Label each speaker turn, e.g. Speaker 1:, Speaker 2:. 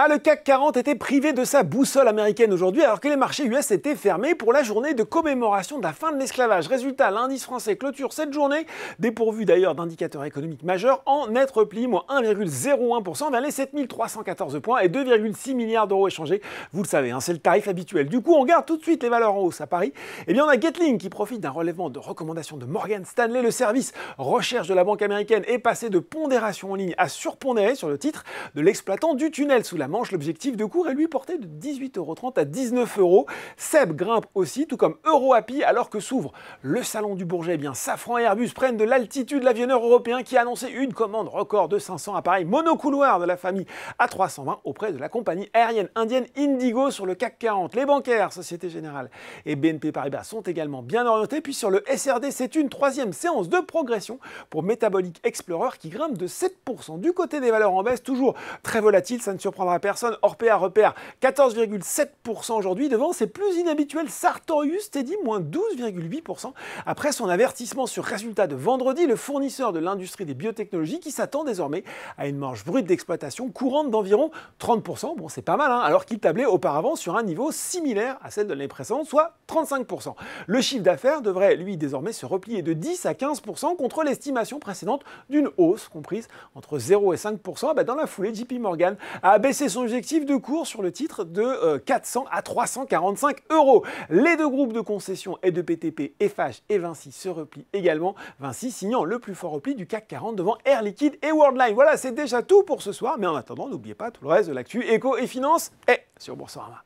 Speaker 1: Ah, le CAC 40 était privé de sa boussole américaine aujourd'hui alors que les marchés US étaient fermés pour la journée de commémoration de la fin de l'esclavage. Résultat, l'indice français clôture cette journée, dépourvu d'ailleurs d'indicateurs économiques majeurs, en net repli, moins 1,01% vers les 7314 points et 2,6 milliards d'euros échangés. Vous le savez, c'est le tarif habituel. Du coup, on regarde tout de suite les valeurs en hausse à Paris. Eh bien, on a Getlink qui profite d'un relèvement de recommandations de Morgan Stanley. Le service recherche de la banque américaine est passé de pondération en ligne à surpondéré sur le titre de l'exploitant du tunnel sous la Manche. L'objectif de cours est lui porté de 18,30 € à 19 €. SEB grimpe aussi, tout comme EuroAPI, alors que s'ouvre le salon du Bourget. Eh bien, Safran et Airbus prennent de l'altitude. L'avionneur européen qui a annoncé une commande record de 500 appareils monocouloirs de la famille A320 auprès de la compagnie aérienne indienne Indigo sur le CAC 40. Les bancaires, Société Générale et BNP Paribas sont également bien orientés. Puis sur le SRD, c'est une troisième séance de progression pour Metabolic Explorer qui grimpe de 7%. Du côté des valeurs en baisse, toujours très volatile, ça ne surprendra personne. Orpea repère 14,7% aujourd'hui devant ses plus inhabituels Sartorius Teddy, moins 12,8% après son avertissement sur résultat de vendredi. Le fournisseur de l'industrie des biotechnologies qui s'attend désormais à une marge brute d'exploitation courante d'environ 30%. Bon, c'est pas mal, alors qu'il tablait auparavant sur un niveau similaire à celle de l'année précédente, soit 35%. Le chiffre d'affaires devrait, lui, désormais se replier de 10 à 15% contre l'estimation précédente d'une hausse comprise entre 0 et 5%. Dans la foulée, JP Morgan a baissé son objectif de cours sur le titre de 400 à 345 €. Les deux groupes de concession et de PTP, Eiffage et Vinci, se replient également. Vinci signant le plus fort repli du CAC 40 devant Air Liquide et Worldline. Voilà, c'est déjà tout pour ce soir. Mais en attendant, n'oubliez pas tout le reste de l'actu éco et finance est sur Boursorama.